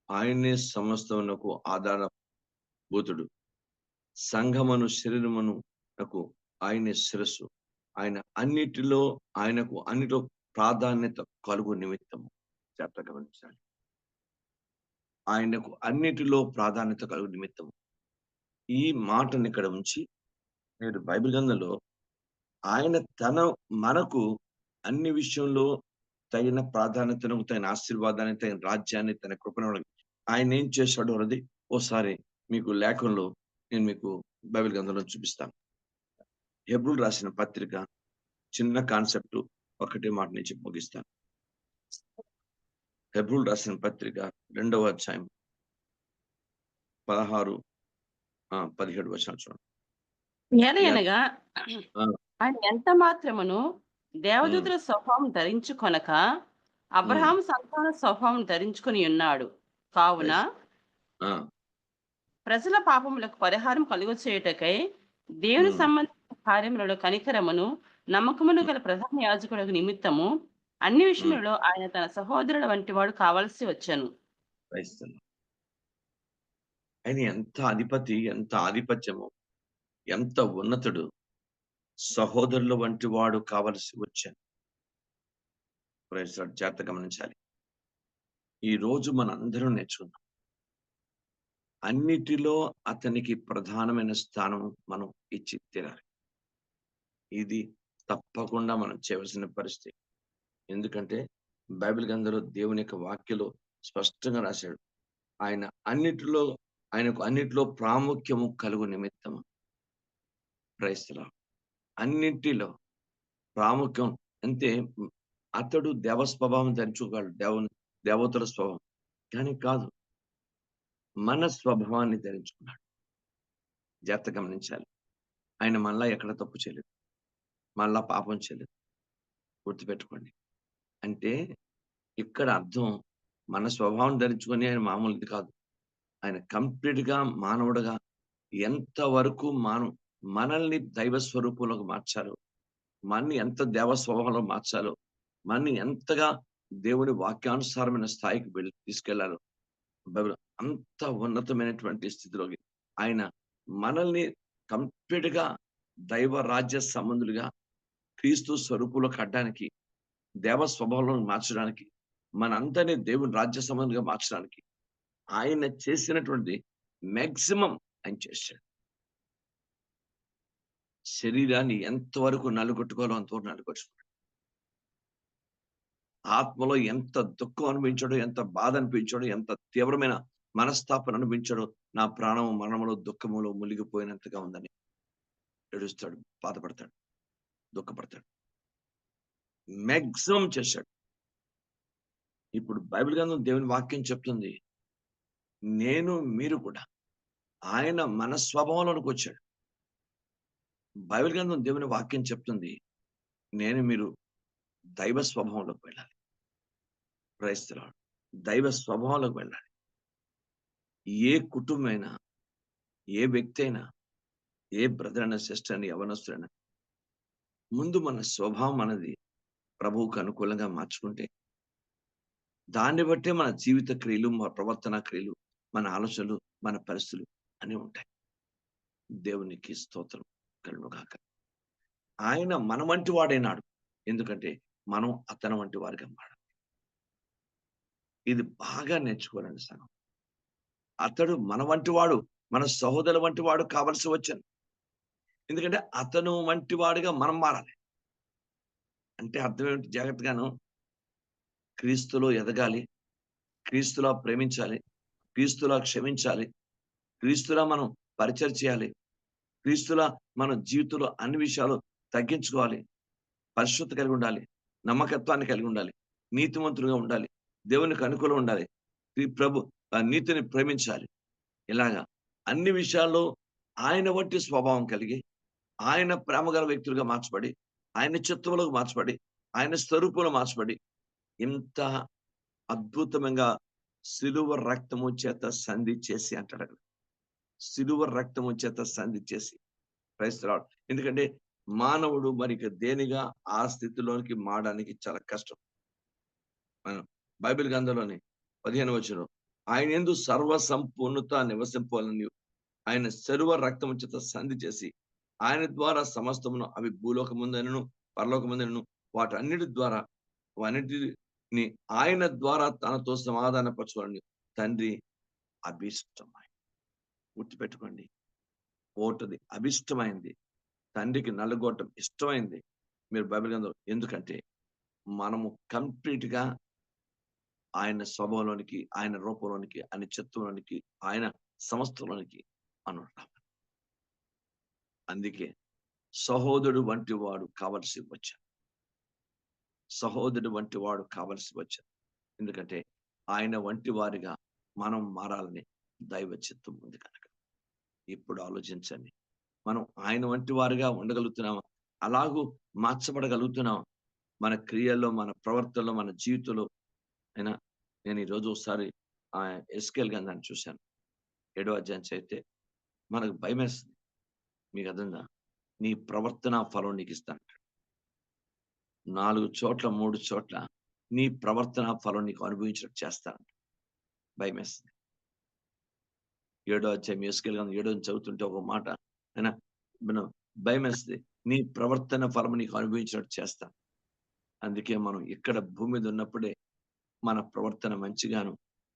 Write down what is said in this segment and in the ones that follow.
ఆయనే సమస్తమునకు ఆధారభూతుడు. సంఘమును శరీరమునకు ఆయనే శిరస్సు. ఆయనకు అన్నిటిలో ప్రాధాన్యత కలుగు నిమిత్తము. జాగ్రత్తగా గమనించాలి. ఆయనకు అన్నిటిలో ప్రాధాన్యత కలుగు నిమిత్తము. ఈ మాటని ఇక్కడ ఉంచి నేడు బైబిల్ గ్రంథంలో ఆయన మనకు అన్ని విషయంలో తగిన ప్రాధాన్యతను, తగిన ఆశీర్వాదాన్ని, తగిన రాజ్యాన్ని, తన కృపను ఆయన ఏం చేశాడో అన్నది ఓసారి మీకు లేఖంలో నేను మీకు బైబిల్ గ్రంథంలో చూపిస్తాను. హెబ్రీయులకు రాసిన పత్రిక చిన్న కాన్సెప్ట్ ఒకటే మాట నుంచి ముగిస్తాను. హెబ్రీయులకు రాసిన పత్రిక 2వ అధ్యాయం 16, 17 వచనాలు చూడండి. ఎలయనగా ఆ! ఆయన ఎంత మాత్రమును హ్మ్. దేవదూతల స్వభావం ధరించుకొనక హ్మ్. అబ్రహాము సంతాన స్వభావం ధరించుకొని ఉన్నాడు. కావున రైట్. ఆ! ప్రజల పాపములకు పరిహారం కలుగచేయుటకై దేవుని హ్మ్. సంబంధించిన కార్యములలో కనికరమును నమ్మకమును హ్మ్. గల ప్రధాన యాజకుడు నిమిత్తము అన్ని హ్మ్. విషయములలో ఆయన తన సహోదరుల వంటి వాడు కావలసి వచ్చెను. క్రైస్తవులు. ఆయన ఎంత అధిపతి, ఎంత ఆధిపత్యము, ఎంత ఉన్నతుడు, సహోదరుల వంటి వాడు కావలసి వచ్చాను. Praise Lord. జాగ్రత్తగా గమనించాలి. ఈ రోజు మనందరం నేర్చుకుందాం. అన్నిటిలో అతనికి ప్రధానమైన స్థానం మనం ఇచ్చి తీరాలి. ఇది తప్పకుండా మనం చేయవలసిన పరిస్థితి. ఎందుకంటే బైబిల్ గ్రంథంలో దేవుని యొక్క వాక్యలో స్పష్టంగా రాశాడు. ఆయన అన్నిటిలో ఆయనకు అన్నిటిలో ప్రాముఖ్యము కలుగు నిమిత్తము. Praise Lord. అన్నిటిలో ప్రాముఖ్యం అంటే అతడు దేవ స్వభావం ధరించుకోగలడు. దేవతల స్వభావం. కానీ కాదు. మన స్వభావాన్ని ధరించుకున్నాడు. జాగ్రత్తగా గమనించాలి. ఆయన మనలా ఎక్కడ తప్పు చేయలేదు. మనలా పాపం చేయలేదు. గుర్తుపెట్టుకోండి. అంటే ఇక్కడ అర్థం మన స్వభావం ధరించుకొని ఆయన మామూలుది కాదు. ఆయన కంప్లీట్‌గా మానవుడుగా ఎంతవరకు మనల్ని దైవ స్వరూపంలోకి మార్చాలో, మనల్ని ఎంత దేవ స్వభావంలో మార్చాలో, మనల్ని ఎంతగా దేవుని వాక్యానుసారమైన స్థాయికి తీసుకెళ్లాలో బైబిల్ అంత ఉన్నతమైనటువంటి స్థితిలోకి ఆయన మనల్ని కంప్లీట్‌గా దైవ రాజ్య సంబంధులుగా క్రీస్తు స్వరూపంలో కట్టడానికి, దేవ స్వభావంలో మార్చడానికి, మనందరిని దేవుని రాజ్య సంబంధులుగా మార్చడానికి ఆయన చేసినటువంటిది మాక్సిమం ఆయన చేశాడు. శరీరాన్ని ఎంతవరకు నలుగొట్టుకోవాలో అంతవరకు నలుగొట్టుకున్నాడు. ఆత్మలో ఎంత దుఃఖం అనిపించాడో, ఎంత బాధ అనిపించాడో, ఎంత తీవ్రమైన మనస్తాపన అనిపించాడో, నా ప్రాణము మరణములో దుఃఖములో మునిగిపోయినంతగా ఉందని ఏడుస్తాడు, బాధపడతాడు, దుఃఖపడతాడు. మాక్సిమం చేశాడు. ఇప్పుడు బైబిల్ గ్రంథం దేవుని వాక్యం చెప్తుంది. మీరు కూడా ఆయన మన స్వభావంలోనికి వచ్చాడు. బైబిల్ గ్రంథం దేవుని వాక్యం చెప్తుంది. మీరు దైవ స్వభావంలోకి వెళ్ళాలి. Praise the Lord. దైవ స్వభావంలోకి వెళ్ళాలి. ఏ కుటుంబమైనా, ఏ వ్యక్తి అయినా, ఏ బ్రదర్ అయినా, సిస్టర్ అయినా, యవ్వనస్తుడైనా ముందు మన స్వభావం అనేది ప్రభువుకు అనుకూలంగా మార్చుకుంటే, దాన్ని బట్టే మన జీవిత క్రియలు, మన ప్రవర్తన క్రియలు, మన ఆలోచనలు, మన పరిస్థితులు అన్నీ ఉంటాయి. దేవునికి స్తోత్రం కలుగును గాక. ఆయన మన వంటి వాడైనాడు. ఎందుకంటే మనం అతని వంటి వారిగా మారాలి. ఇది బాగా నేర్చుకోవాలండి సంగం. అతడు మన వంటి వాడు, మన సహోదరుల వంటి వాడు కావలసి వచ్చాను. ఎందుకంటే అతను వంటి వాడిగా మనం మారాలి. అంటే అర్థం ఏమిటి? జాగ్రత్తగాను క్రీస్తులో ఎదగాలి, క్రీస్తులా ప్రేమించాలి, క్రీస్తులా క్షమించాలి, క్రీస్తులా మనం పరిచర్య చేయాలి, క్రీస్తులా మన జీవితంలో అన్ని విషయాలు తగ్గించుకోవాలి, పరిశుద్ధత కలిగి ఉండాలి, నమ్మకత్వాన్ని కలిగి ఉండాలి, నీతిమంతులుగా ఉండాలి, దేవునికి అనుకూలంగా ఉండాలి, నీతిని ప్రేమించాలి. ఇలాగా అన్ని విషయాల్లో ఆయన వంటి స్వభావం కలిగి, ఆయన ప్రేమగల వ్యక్తులుగా మార్చబడి, ఆయన చిత్తంలోకి మార్చబడి, ఆయన స్వరూపంలో మార్చబడి, ఇంత అద్భుతంగా సిలువ రక్తము చేత సంధి చేసి అంటాడు. సిలువ రక్తము చేత సంధి చేసి. Praise the Lord. ఎందుకంటే మానవుడు మరి ఇక దేనిగా ఆ స్థితిలోనికి మారడానికి చాలా కష్టం. మనం బైబిల్ గ్రంథంలోని 15వ వచనం ఆయన యందు సర్వ సంపూర్ణత నివసింపాలని ఆయన సర్వ రక్తము చేత సంధి చేసి ఆయన ద్వారా సమస్తమును అవి భూలోకముందనను పరలోకముందనను వాటన్నిటి ద్వారా వాటన్నిటిని ఆయన ద్వారా తనతో సమాధానపరచుకోవాలని తండ్రి అభిష్టమై గుర్తుపెట్టుకోండి. ఓటది అభిష్టమైంది, తండ్రికి నలుగోటం ఇష్టమైంది. మీరు బైబిల్ గ్రంథం ఎందుకంటే మనము కంప్లీట్ గా ఆయన స్వభావంలోనికి, ఆయన రూపంలోనికి, ఆయన చిత్తంలోనికి, ఆయన సమస్తంలోనికి మనం రావాలి. అందుకే సహోదరుడు వంటి వాడు కావలసి వచ్చాడు. సహోదరుడు వంటి వాడు కావలసి వచ్చాడు. ఎందుకంటే ఆయన వంటి వారిగా మనం మారాలని దైవ చిత్తం ఉంది కనుక. ఇప్పుడు ఆలోచించండి, మనం ఆయన వంటి వారిగా ఉండగలుగుతున్నామా? అలాగూ మార్చబడగలుగుతున్నామా? మన క్రియల్లో, మన ప్రవర్తనలో, మన జీవితంలో అయినా. నేను ఈరోజు ఒకసారి ఎస్కేల్ గ్రంథాన్ని చూశాను. 7వ అధ్యాయం చదివితే మనకు భయమేస్తుంది. మీకు అర్థమైందా? నీ ప్రవర్తన ఫలం నీకు ఇస్తాను. 4 చోట్ల 3 చోట్ల నీ ప్రవర్తన ఫలం నీకు అనుభవించినట్టు చేస్తాను. భయమేస్తుంది. 7వ అధ్యాయం ఎస్కేల్ గ్రంథం 7వ చదువుతుంటే ఒక మాట అయినా మనం భయమేస్తుంది. నీ ప్రవర్తన ఫలం నీకు అనుభవించినట్టు చేస్తాను. అందుకే మనం ఇక్కడ భూమి మీద ఉన్నప్పుడే మన ప్రవర్తన మంచిగాను,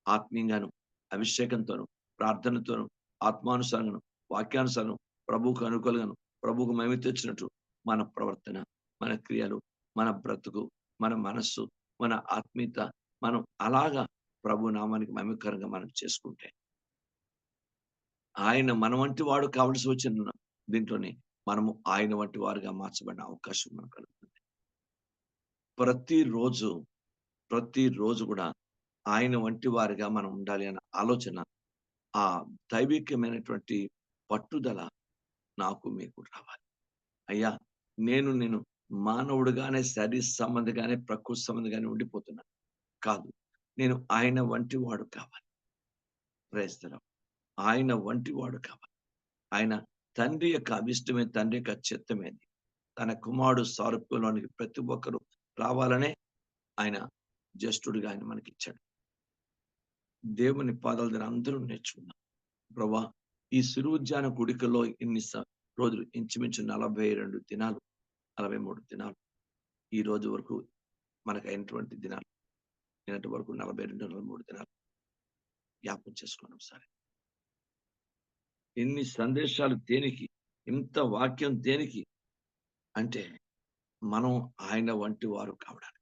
ఆత్మీయంగాను, అభిషేకంతోను, ప్రార్థనతోను, ఆత్మానుసారంగాను, వాక్యానుసారం ప్రభువుకు అనుకూలంగాను, ప్రభువుకు మహిమ తెచ్చినట్టు మన ప్రవర్తన, మన క్రియలు, మన బ్రతుకు, మన మనస్సు, మన ఆత్మీయత, మనం అలాగా ప్రభు నామానికి మహిమకరంగా మనం చేసుకుంటే ఆయన మన వంటి వాడు కావలసి వచ్చిన దీంట్లోనే మనము ఆయన వంటి వారుగా మార్చబడిన అవకాశం మనకు కలుగుతుంది. ప్రతిరోజు ప్రతిరోజు కూడా ఆయన వంటి వారిగా మనం ఉండాలి అన్న ఆలోచన, ఆ దైవికమైనటువంటి పట్టుదల నాకు మీకు రావాలి. అయ్యా, నేను మానవుడుగానే, శరీర సంబంధిగానే, ప్రకృతి సంబంధిగానే ఉండిపోతున్నాను కాదు. నేను ఆయన వంటి వాడు కావాలి. Praise the Lord. ఆయన వంటి వాడు కావాలి. ఆయన తండ్రి యొక్క అభిష్టమే, తండ్రి యొక్క చిత్తమేది. తన కుమారుడు సారూప్యంలోనికి ప్రతి ఒక్కరూ రావాలనే ఆయన జ్యేష్ఠుడిగా ఆయన మనకిచ్చాడు. దేవుని పాదాల దగ్గర అందరూ నేర్చుకున్నాం. ప్రభా, ఈ సిరువుద్యాన గుడికలో ఇన్ని రోజులు ఇంచుమించు 42 దినాలు, 43 దినాలు ఈ రోజు వరకు మనకు అయినటువంటి దినాలు, నిన్నటి వరకు 42, 43 దినాలు జ్ఞాపకం చేసుకోండి ఒకసారి. ఇన్ని సందేశాలు దేనికి? ఇంత వాక్యం దేనికి? అంటే మనం ఆయన వంటి వారు కావడానికి.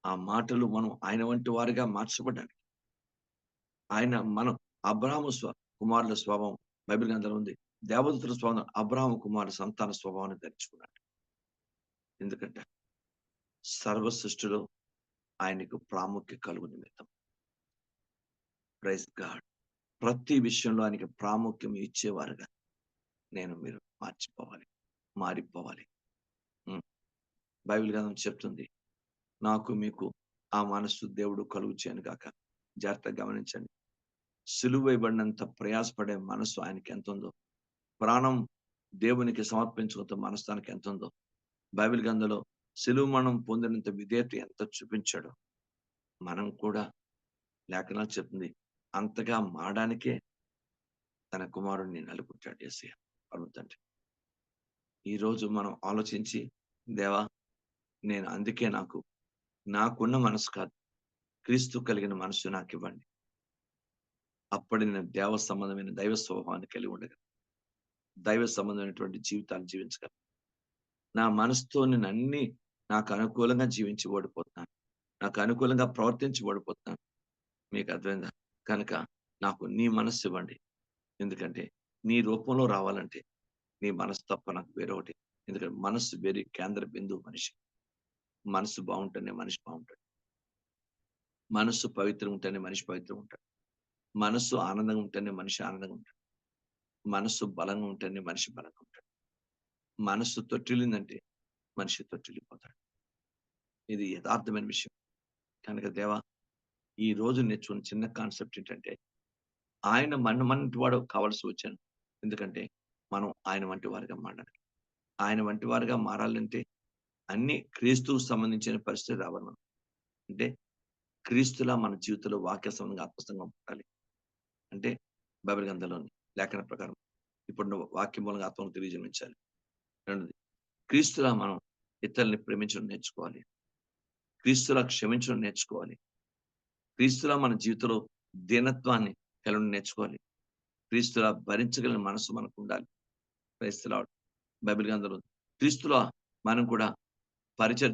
ఆ మాటలు మనం ఆయన వంటి వారిగా మార్చబడ్డానికి. మనం అబ్రాహాము కుమారుల స్వభావం బైబిల్ గ్రంథంలో ఉంది. దేవదూతల స్వభావం అబ్రాహాము కుమారుల సంతాన స్వభావాన్ని ధరించుకున్నాడు. ఎందుకంటే సర్వ సృష్టిలో ఆయనకు ప్రాముఖ్య కలుగు నిమిత్తం. Praise God. ప్రతి విషయంలో ఆయనకి ప్రాముఖ్యం ఇచ్చేవారుగా మీరు మారిపోవాలి. బైబిల్ గ్రంథం చెప్తుంది, నాకు మీకు ఆ మనస్సు దేవుడు కలుగు చేయను గాక. జాగ్రత్తగా గమనించండి. సిలువైబడినంత ప్రయాసపడే మనస్సు ఆయనకి ఎంత ఉందో, ప్రాణం దేవునికి సమర్పించుకున్న మనస్థానికి ఎంత ఉందో, బైబిల్ గ్రంథంలో సిలువ మరణం పొందినంత విధేయత ఎంత చూపించాడో మనం కూడా, లేఖనాలు చెప్తుంది, అంతగా మారడానికే తన కుమారుడిని నలుపుట్టాడు యేసయ్య పరమ తండ్రి. ఈ రోజు మనం ఆలోచించి, దేవా, నేను అందుకే నాకున్న మనసు కాదు, క్రీస్తు కలిగిన మనసు నాకు ఇవ్వండి. అప్పటి నేను దేవ సంబంధమైన దైవ స్వభావాన్ని కలిగి ఉండగలను. దైవ సంబంధమైనటువంటి జీవితాన్ని జీవించగలను. నా మనసుతో నేను అన్ని నాకు అనుకూలంగా జీవించి ఓడిపోతున్నాను. నాకు అనుకూలంగా ప్రవర్తించి ఓడిపోతున్నాను. మీకు అర్థమైందా? కనుక నాకు నీ మనస్సు ఇవ్వండి. ఎందుకంటే నీ రూపంలో రావాలంటే నీ మనసు తప్ప నాకు వేరొకటి. ఎందుకంటే మనస్సు వేరే కేంద్ర బిందువు మనిషి. మనసు బాగుంటేనే మనిషి బాగుంటాడు. మనస్సు పవిత్రం ఉంటేనే మనిషి పవిత్రం ఉంటాడు. మనస్సు ఆనందంగా ఉంటేనే మనిషి ఆనందంగా ఉంటాడు. మనస్సు బలంగా ఉంటేనే మనిషి బలంగా ఉంటాడు. మనస్సు తొట్టిల్లిందంటే మనిషి తొట్టిల్లిపోతాడు. ఇది యథార్థమైన విషయం. కనుక దేవా, ఈ రోజు నేర్చుకున్న చిన్న కాన్సెప్ట్ ఏంటంటే, ఆయన మనమంటి వాడు కావాల్సి వచ్చాను. ఎందుకంటే మనం ఆయన వంటి వారిగా మారాలి. ఆయన వంటి వారిగా మారాలంటే అన్ని క్రీస్తుకు సంబంధించిన పరిస్థితి రావాలి మనం. అంటే క్రీస్తులా మన జీవితంలో వాక్య సంబంధంగా ఆత్మస్థంగా ఉండాలి. అంటే బైబిల్ గ్రంథంలోని లేఖన ప్రకారం ఇప్పుడు నువ్వు వాక్యం మూలంగా ఆత్మను తెలియజేయించాలి. రెండోది, క్రీస్తులా మనం ఇతరుల్ని ప్రేమించడం నేర్చుకోవాలి. క్రీస్తులా క్షమించడం నేర్చుకోవాలి. క్రీస్తులా మన జీవితంలో దీనత్వాన్ని కలవడం నేర్చుకోవాలి. క్రీస్తులా భరించగలిగిన మనసు మనకు ఉండాలి. Praise the lord. బైబిల్ గ్రంథంలో క్రీస్తులా మనం కూడా పరిచయం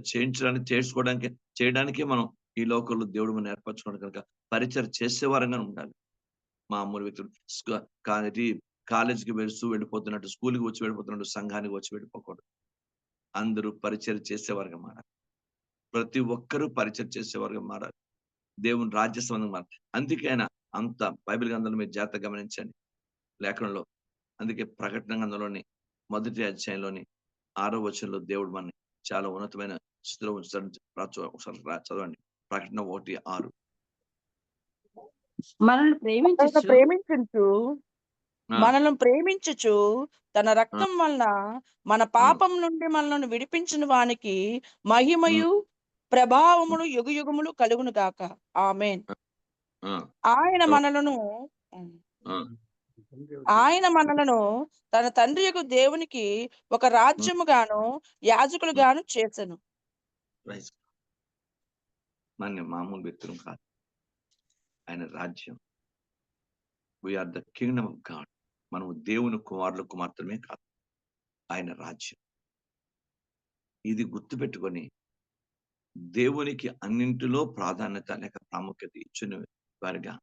చేయడానికే మనం ఈ లోకంలో దేవుడు మనం ఏర్పరచుకున్నాడు కనుక పరిచయం చేసేవారంగా ఉండాలి. మామూలు వ్యక్తులు కాలేజీకి వెళ్ళిపోతున్నట్టు, స్కూల్కి వచ్చి వెళ్ళిపోతున్నట్టు, సంఘానికి వచ్చి వెళ్ళిపోకూడదు. అందరూ పరిచయం చేసేవారుగా మారాలి. ప్రతి ఒక్కరూ పరిచయం చేసేవారుగా మారాలి. దేవుని రాజ్య సంబంధంగా మారాలి. అందుకే ఆయన అంత బైబిల్ గ్రంథంలో మీరు జాగ్రత్తగా గమనించండి లేఖనంలో. అందుకే ప్రకటన గ్రంథంలోని మొదటి అధ్యాయంలోని 6వ వచనంలో దేవుడు మనని చాలా ఉన్నతమైన స్థితిలో ఉంచుతాడు. ఒకసారి చదవండి. ప్రకటన 1:6. మనల్ని ప్రేమించుచు ఆ, మనల్ని ప్రేమించుచు తన ఆ, రక్తం వలన మన ఉమ్, పాపం నుండి మనల్ని విడిపించిన వానికి మహిమయు ఉమ్, ప్రభావములు యుగయుగములు కలుగును గాక. ఆమేన్. ఆ, ఆయన చదవండి. మనలను ఆ, ఆయన మనలను తన తండ్రి యొక్క దేవునికి ఒక ఉమ్, రాజ్యముగాను ఉమ్. యాజకులుగాను చేసెను. ప్రైజ్. మన మామూలు వ్యక్తులు కాదు. ఆయన రాజ్యం. We are the kingdom of God. మనము దేవుని కుమారులు కుమార్తెమే కాదు, ఆయన రాజ్యం. ఇది గుర్తుపెట్టుకొని దేవునికి అన్నింటిలో ప్రాధాన్యత లేక ప్రాముఖ్యత ఇచ్చిన వారిగా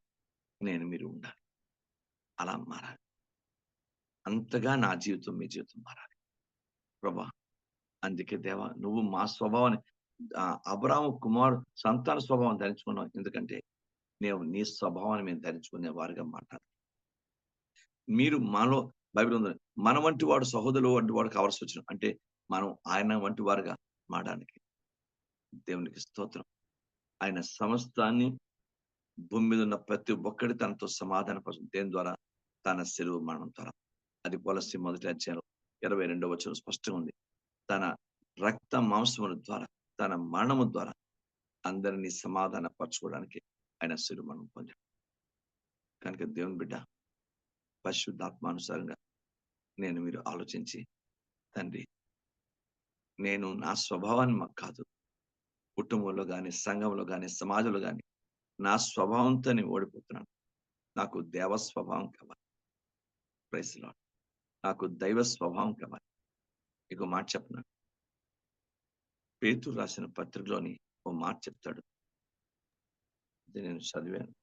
మీరు ఉండాలి. అలా మారాలి. అంతగా నా జీవితం మీ జీవితం మారాలి ప్రభా. అందుకే దేవా, నువ్వు మా స్వభావాన్ని అబ్రాహాము సంతాన స్వభావం ధరించుకున్నావు. ఎందుకంటే నేను నీ స్వభావాన్ని మేము ధరించుకునే వారిగా మాట్లాడాలి. మీరు మాలో బైబిల్ ఉంది, మన వంటి వాడు సహోదరులు వంటి వాడు కావాల్సి వచ్చిన అంటే మనం ఆయన వంటి వారుగా మారడానికి. దేవునికి స్తోత్రం. ఆయన సమస్తాన్ని భూమి మీద ఉన్న ప్రతి ఒక్కడి తనతో సమాధాన పరుస్తుంది. దేని ద్వారా? తన సెలువు మరణం ద్వారా. అది కొలస్సీ మొదటి అధ్యాయం 22వ వచనం స్పష్టంగా ఉంది. తన రక్త మాంసముల ద్వారా, తన మరణము ద్వారా అందరినీ సమాధాన పరచుకోవడానికి ఆయన సెలువు మరణం పొందాడు. కనుక దేవుని బిడ్డ, పరిశుద్ధాత్మానుసారంగా మీరు ఆలోచించి, తండ్రి, నేను నా స్వభావాన్ని కాదు, కుటుంబంలో కానీ, సంఘంలో కానీ, సమాజంలో కానీ నా స్వభావంతో నేను ఓడిపోతున్నాను. నాకు దేవ స్వభావం కావాలి. Praise the Lord. నాకు దైవ స్వభావం కావాలి. మీకు మాట చెప్తున్నాను. పేతురు రాసిన పత్రికలోని ఓ మాట చెప్తాడు. ఇది నేను చదివాను.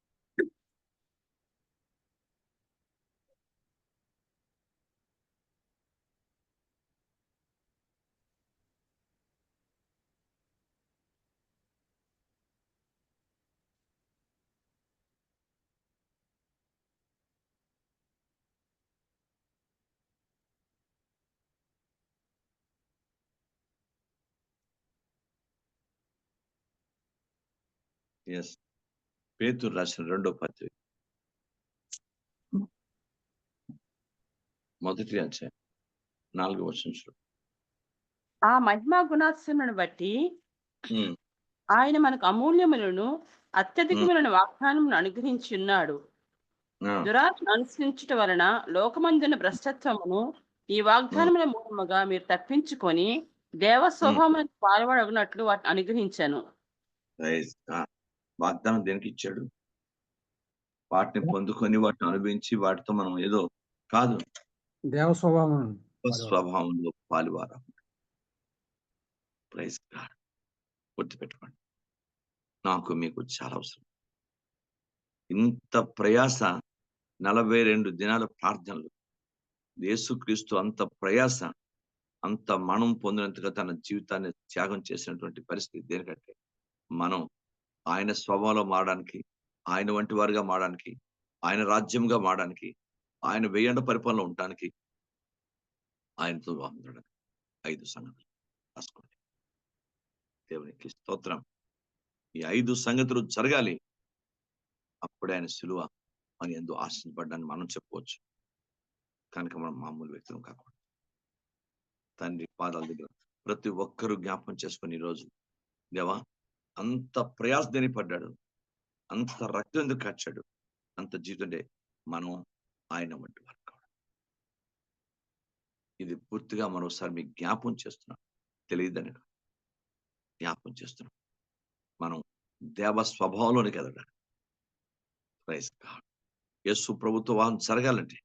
ఎస్, పేతురు రాసిన 2వ పత్రిక మొదటి అధ్యాయం 4వ వచనం. ఆ మహిమా గుణాత్సములను బట్టి ఉమ్, ఆయన మనకు అమూల్యములను ఉమ్, అత్యధికములను వాగ్దానమును అనుగ్రహించి ఉన్నాడు. ఆ, దురాత్మ అనుసరించుట వలన లోకమందున భ్రష్టత్వమును ఈ ఉమ్, వాగ్దానముల మూలముగా మీరు తప్పించుకొని దేవ ఉమ్. స్వభావములకు పాల్పడగినట్లు వాటిని అనుగ్రహించాను. ప్రైజ్. వాగ్దానం దేనికి ఇచ్చాడు? వాటిని పొందుకొని వాటిని అనుభవించి వాటితో మనం ఏదో కాదు, దేవ స్వభావం స్వభావంలో పాలువారా. Praise God. గుర్తుపెట్టుకోండి, నాకు మీకు చాలా అవసరం. ఇంత ప్రయాస, 42 దినాల ప్రార్థనలు, యేసుక్రీస్తు అంత ప్రయాస, అంత మనం పొందినంతగా తన జీవితాన్ని త్యాగం చేసినటువంటి పరిస్థితి దేనికంటే మనం ఆయన స్వభావంలో మారడానికి, ఆయన వంటి వారిగా మారడానికి, ఆయన రాజ్యంగా మారడానికి, ఆయన వెయ్యండ పరిపాలన ఉండడానికి, ఆయనతో ఉండడానికి. 5 సంగతులు రాసుకోండి. దేవునికి స్తోత్రం. ఈ 5 సంగతులు జరగాలి. అప్పుడే ఆయన సిలువ మన ఎందు ఆశించబడ్డాన్ని మనం చెప్పవచ్చు. కనుక మనం మామూలు వ్యక్తులం కాకూడదు. తండ్రి పాదాల దగ్గర ప్రతి ఒక్కరూ జ్ఞాపకం చేసుకుని ఈరోజు, దేవా, అంత ప్రయాస దేని పడ్డాడు, అంత రక్తం ఎందుకు కచ్చాడు? అంత జీవితం అంటే మనం ఆయన వంటి వారు కావడం. ఇది పూర్తిగా మరోసారి మీకు జ్ఞాపం చేస్తున్నాను. తెలియదని కాదు. జ్ఞాపం చేస్తున్నాం. మనం దేవ స్వభావంలోనికి ఎదగాలి. Praise God. యేసు ప్రభుత్వ వాహనం జరగాలంటే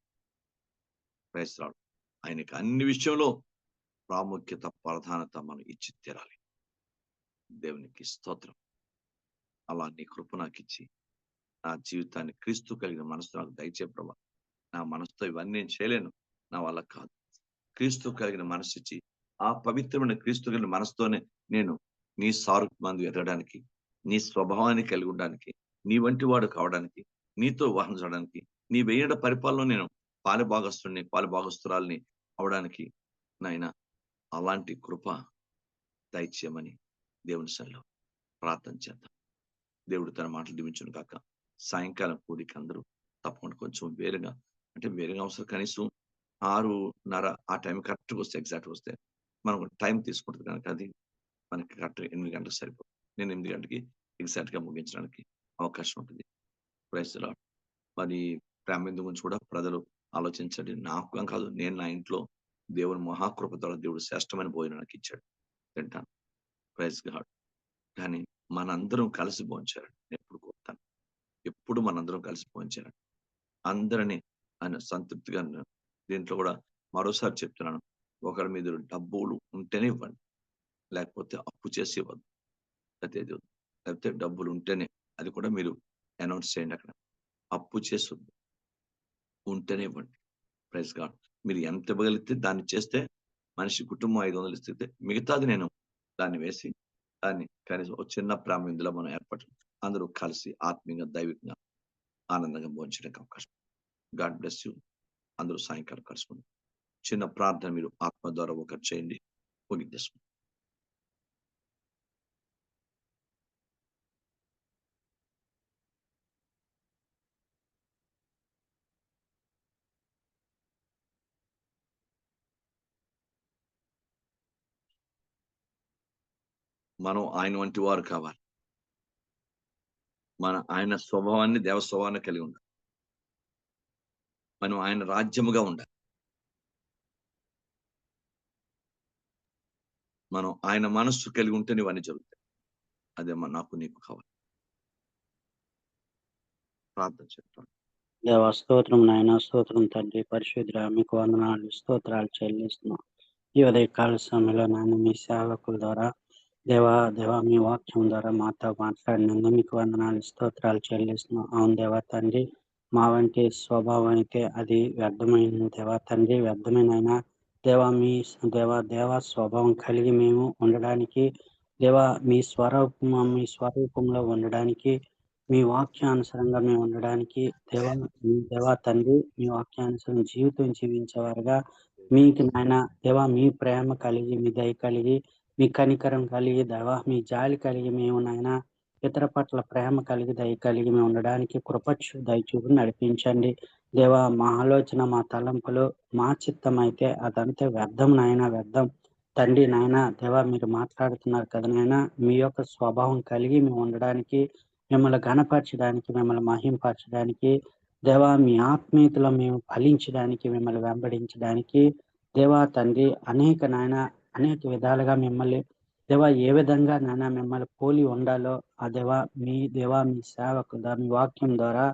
ప్రైజ్ లార్డ్. ఆయనకి అన్ని విషయంలో ప్రాముఖ్యత, ప్రధానత మనం ఇచ్చి తీరాలి. దేవునికి స్తోత్రం. అలా నీ కృప నాకిచ్చి నా జీవితాన్ని క్రీస్తు కలిగిన మనసు నాకు దయచే ప్రభా. నా మనసుతో ఇవన్నీ నేను చేయలేను. నా వల్ల కాదు. క్రీస్తు కలిగిన మనసు ఇచ్చి ఆ పవిత్రమైన క్రీస్తు కలిగిన మనసుతోనే నేను నీ సారూప్యమందు ఎదగడానికి, నీ స్వభావాన్ని కలిగి ఉండడానికి, నీ వంటి వాడు కావడానికి, నీతో వహించడానికి, నీ వేయడ పరిపాలనలో నేను పాలుభాగస్తురాల్ని అవడానికి నాయన అలాంటి కృప దయచేయమని దేవుని సన్నిధిలో ప్రార్థన చేద్దాం. దేవుడు తన మాటలు దీవించును కాక. సాయంకాలం కూడికి అందరూ తప్పకుండా కొంచెం వేరుగా, అంటే వేరుగా అవసరం కనీసం 6:30 ఆ టైం కరెక్ట్‌గా వస్తే, ఎగ్జాక్ట్‌గా వస్తే మనం టైం తీసుకుంటుంది కనుక అది మనకి కరెక్ట్‌గా 8 గంటలకు సరిపోతుంది. నేను 8 గంటలకి ఎగ్జాక్ట్‌గా ముగించడానికి అవకాశం ఉంటుంది. Praise the Lord. మరి ప్రేమ గురించి కూడా ప్రజలు ఆలోచించండి. నాకు కాదు, నేను నా ఇంట్లో దేవుని మహాకృప ద్వారా దేవుడు శ్రేష్టమైన భోజనం నాకు ఇచ్చాడు. తింటాను. Praise God. కానీ మనందరం కలిసి భోంచేయాలి. నేను ఎప్పుడు కోరుతాను. ఎప్పుడు మనందరం కలిసి భోంచేయాలి. అందరిని ఆయన సంతృప్తిగా దీంట్లో కూడా మరోసారి చెప్తున్నాను. ఒకరి మీద డబ్బులు ఉంటేనే ఇవ్వండి. లేకపోతే అప్పు చేసి ఇవ్వద్దు. లేకపోతే డబ్బులు ఉంటేనే, అది కూడా మీరు అనౌన్స్ చేయండి అక్కడ. అప్పు చేసి వద్దు. ఉంటేనే ఇవ్వండి. Praise God. మీరు ఎంత ఇవ్వగలిగితే దాన్ని చేస్తే, మనిషి కుటుంబం 500 ఇస్తే మిగతాది నేను దాన్ని వేసి దాన్ని కనీసం ఒక చిన్న ప్రేమ ఇందులో మనం ఏర్పాటు అందరూ కలిసి ఆత్మీయంగా, దైవికంగా, ఆనందంగా భోంచడానికి అవకాశం. God bless you. అందరూ సాయంకాలం కలుసుకుందాం. చిన్న ప్రార్థన మీరు ఆత్మ ద్వారా ఒకటి చేయండి. ముగించేసుకుందాం. మనం ఆయన వంటి వారు కావాలి. ఆయన స్వభావాన్ని, దేవ స్వభావాన్ని కలిగి ఉండాలి. మనం ఆయన రాజ్యముగా ఉండాలి. మనం ఆయన మనస్సు కలిగి ఉంటేనే ఇవన్నీ జరుగుతాయి. అదే నాకు నీకు కావాలి. ప్రార్థన చేద్దాం. దేవా స్తోత్రం నాయన, స్తోత్రం తండ్రి, పరిశుద్ధుడా, మీకు వందనాలు, స్తోత్రాలు చెల్లిస్తున్నాం. ఈ ఉదయకాల సమయంలో నాయన మీ సేవకుల ద్వారా దేవా మీ వాక్యం ద్వారా మాతో మాట్లాడినందుకు మీకు వందనాలు, స్తోత్రాలు చెల్లిస్తున్నాం. అవును దేవా తండ్రి, మా వంటి స్వభావం అయితే అది వ్యర్థమైన దేవా తండ్రి, వ్యర్థమైనైనా దేవా స్వభావం కలిగి మేము ఉండడానికి, దేవా మీ స్వరూపంలో ఉండడానికి, మీ వాక్యానుసారంగా మేము ఉండడానికి, దేవా తండ్రి, మీ వాక్యానుసారం జీవితం జీవించేవారుగా మీకు నాయన దేవా మీ ప్రేమ కలిగి, మీ దయ కలిగి, మీ కనికరం కలిగి, దేవా మీ జాలి కలిగి మేము నాయన ఇతర పట్ల ప్రేమ కలిగి, దయ కలిగి మేము ఉండడానికి దయ చూపి నడిపించండి. దేవా మా ఆలోచన, మా తలంపులు, మా చిత్తం అయితే అదంతా వ్యర్థం నాయన, వ్యర్థం తండ్రి. నాయన దేవా మీరు మాట్లాడుతున్నారు కదా నాయన, మీ యొక్క స్వభావం కలిగి మేము ఉండడానికి, మిమ్మల్ని ఘనపరచడానికి, మిమ్మల్ని మహింపరచడానికి, దేవా మీ ఆత్మీయతలో మేము ఫలించడానికి, మిమ్మల్ని వెంబడించడానికి, దేవా తండ్రి అనేక విధాలుగా మిమ్మల్ని దేవా ఏ విధంగా నాయన మిమ్మల్ని పోలి ఉండాలో ఆ దేవా మీ సేవకు మీ వాక్యం ద్వారా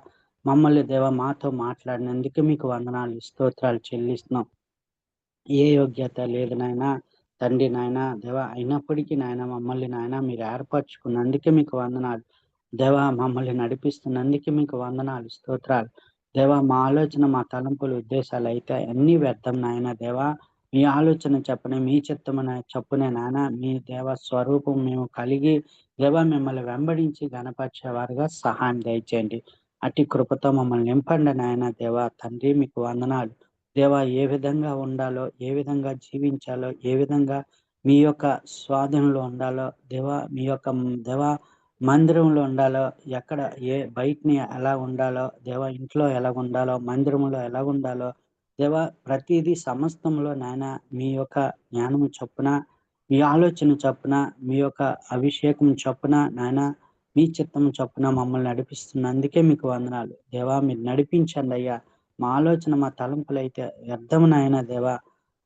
మమ్మల్ని దేవా మాతో మాట్లాడినందుకు మీకు వందనాలు, స్తోత్రాలు చెల్లిస్తున్నాం. ఏ యోగ్యత లేదు నాయన తండ్రి, నాయన దేవా అయినప్పటికీ నాయన మమ్మల్ని నాయన మీరు ఏర్పరచుకున్నందుకే మీకు వందనాలు. దేవా మమ్మల్ని నడిపిస్తున్నందుకే మీకు వందనాలు, స్తోత్రాలు. దేవా మా ఆలోచన, మా తలంపులు, ఉద్దేశాలు అయితే అన్ని వ్యర్థం నాయన. దేవా మీ ఆలోచన చెప్పనే, మీ చిత్తమున చొప్పునే నాయన మీ దేవ స్వరూపం మేము కలిగి దేవా మిమ్మల్ని వెంబడించి గణపరిచేవారుగా సహాయం దయచేయండి. అట్టి కృపతో మమ్మల్ని నింపండి నాయన. దేవా తండ్రి మీకు వందనాలు. దేవా ఏ విధంగా ఉండాలో, ఏ విధంగా జీవించాలో, ఏ విధంగా మీ యొక్క స్వాధీనంలో ఉండాలో, దేవా మీ యొక్క దేవా మందిరంలో ఉండాలో, ఎక్కడ బయటని ఎలా ఉండాలో, దేవా ఇంట్లో ఎలా ఉండాలో, మందిరంలో ఎలా ఉండాలో, దేవా ప్రతిదీ సమస్తంలో నాయన మీ యొక్క జ్ఞానము చొప్పున, మీ ఆలోచన చొప్పున, మీ యొక్క అభిషేకం చొప్పున నాయన మీ చిత్తము చొప్పున మమ్మల్ని నడిపిస్తున్నందుకే మీకు వందనాలు. దేవా మీరు నడిపించండి అయ్యా. మా ఆలోచన మా తలంపులైతే వ్యర్థము నాయన దేవా.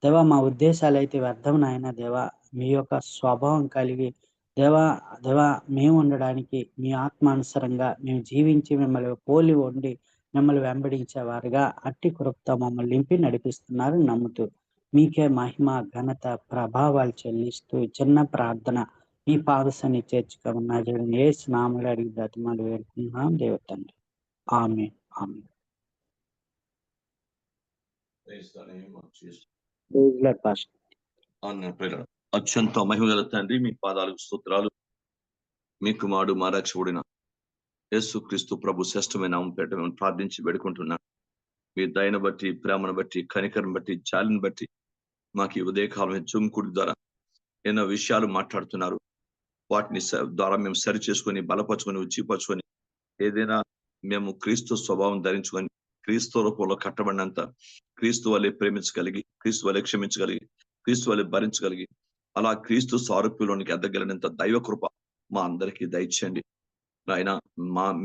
దేవా మా ఉద్దేశాలైతే వ్యర్థము నాయన దేవా. మీ యొక్క స్వభావం కలిగి దేవా దేవా మేము ఉండడానికి మీ ఆత్మానుసారంగా మేము జీవించి మిమ్మల్ని పోలి ఉండి మిమ్మల్ని వెంబడించేవారుగా అట్టి కృపతో మమ్మల్ని నింపి నడిపిస్తున్నారు నమ్ముతూ మీకే మహిమ ఘనత ప్రభావాలు చెల్లిస్తూ చిన్న ప్రార్థన మీ పాదశాన్ని చేర్చుకోమన్నా చూడండి యేసు నామములో అడిగి బ్రతిమాలు వేడుకుంటున్నాం దేవ తండ్రి. Amen amen. Praise Lord pastor. అత్యంత మహిమగల తండ్రి మీ పాదాలకు స్తోత్రాలు. మీ కుమారుడు మా రక్షకుడిన యేసుక్రీస్తు ప్రభు శ్రేష్టమైన నామం పేరిట మేము ప్రార్థించి వేడుకుంటున్నాను. మీ దయను బట్టి, ప్రేమను బట్టి, కనికరం బట్టి, జాలిని బట్టి మాకు ఈ ఉదయకాలం జుమ్కుడి ద్వారా ఎన్నో విషయాలు మాట్లాడుతున్నారు. వాటిని ద్వారా మేము సరి చేసుకొని బలపరుచుకొని ఉచ్చిపరుచుకొని ఏదైనా మేము క్రీస్తు స్వభావం ధరించుకొని క్రీస్తు రూపంలో కట్టబడినంత క్రీస్తు వల్లే ప్రేమించగలిగి, క్రీస్తు వల్లే క్షమించగలిగి, క్రీస్తు వల్లే భరించగలిగి అలా క్రీస్తు సారూప్యంలోనికి ఎదగలిగినంత దైవ కృప మా అందరికీ దయచేయండి. ఆయన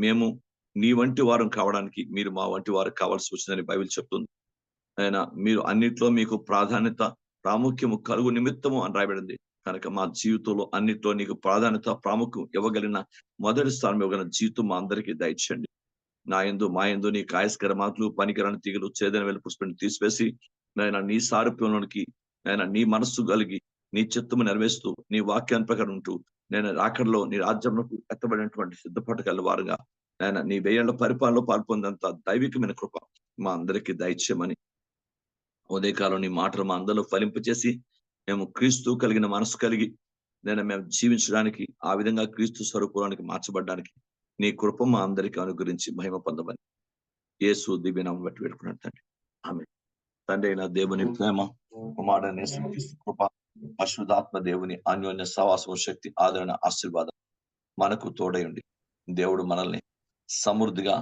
మేము నీ వంటి వారం కావడానికి మీరు మా వంటి వారు కావాల్సి వచ్చిందని బైబిల్ చెప్తుంది. ఆయన మీరు అన్నిట్లో మీకు ప్రాధాన్యత ప్రాముఖ్యము కలుగు నిమిత్తము అని రాయబడింది. కనుక మా జీవితంలో అన్నిట్లో నీకు ప్రాధాన్యత ప్రాముఖ్యం ఇవ్వగలిగిన మొదటి స్థానం ఇవ్వగలిగిన జీవితం మా అందరికీ దయచేయండి. నా యందు మా యందు నీ కాయస్కర మాటలు పనికిరాని తీగలు చేదన వెళ్ళి పుష్పని తీసివేసి నాయన నీ సారూప్యంలోనికి నాయన నీ మనస్సు కలిగి నీ చిత్తము నెరవేరుస్తూ నీ వాక్యాన్ని ప్రకారం ఉంటూ నేను రాకడలో నీ రాజ్యంలో ఎత్తబడినటువంటి సిద్ధపాటు వారుగా నాయన నీ 1000 ఏళ్ల పరిపాలనలో పాల్పొందంత దైవికమైన కృప మా అందరికీ దయచేయమని ఉదయకాలం నీ మాటలు మా అందరిలో ఫలింపచేసి మేము క్రీస్తు కలిగిన మనసు కలిగి మేము జీవించడానికి ఆ విధంగా క్రీస్తు స్వరూపానికి మార్చబడడానికి నీ కృప మా అందరికీ అనుగ్రహించి మహిమ పొందమని యేసు దివ్యనామం బట్టి పెట్టుకున్నాడు తండ్రి. ఆమేన్. తండ్రి అయిన దేవుని ప్రేమ, కుమారుడైన యేసుక్రీస్తు కృప, పరిశుద్ధాత్మ దేవుని అన్యోన్య సహవాసం, శక్తి, ఆదరణ, ఆశీర్వాదం మనకు తోడయుండి దేవుడు మనల్ని సమృద్ధిగా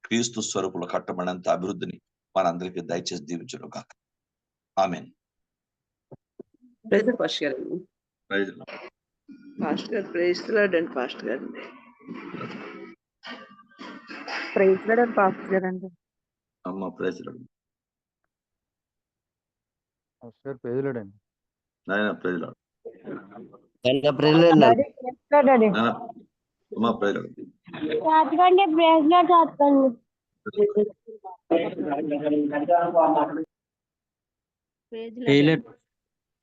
క్రీస్తు స్వరూపులో కట్టబడినంత అభివృద్ధిని మనందరికీ దయచేసి దీవించును కాక. ఆమేన్. ప్రైజ్ పాస్టర్ గారు. ప్రైజ్ పాస్టర్ గారు ప్రైజ్ లార్డ్ అండి. పాస్టర్ గారు ప్రైజ్ లార్డ్ పాస్టర్ గారు అండి. అమ్మ ప్రైజ్ పాస్టర్ ప్రైజ్ లార్డ్ అండి. నాయన praise Lord. Daddy praise Lord daddy. అమ్మ ప్రైజ్ లార్డ్. తాతకండి ప్రైజ్ లార్డ్ తాతకండి.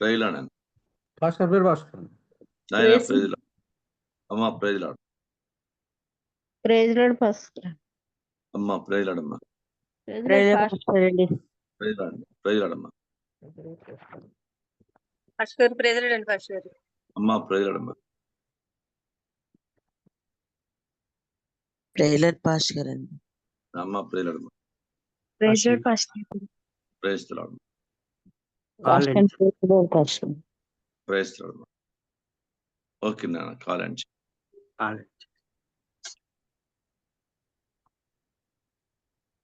ప్రైజ్ లార్డ్ అండి. పాస్టర్ పేరు పాస్టర్. నాయన ప్రైజ్ లార్డ్. అమ్మ praise Lord. Praise Lord pastor. అమ్మ ప్రైజ్ లార్డ్. అమ్మ ప్రైజ్ లార్డ్ పాస్టర్ అండి. Praise Lord. Praise Lord. అమ్మ పాస్టర్ ప్రైజ్ లార్డ్ అండి పాస్టర్. అమ్మ ప్రైజ్ లార్డ్. అమ్మ ప్రైజ్ లార్డ్ పాస్టర్ అండి. అమ్మ praise Lord. Praise Lord pastor. Praise Lord. Pastor praise Lord pastor. Praise Lord. Okay నాన్న call అండి.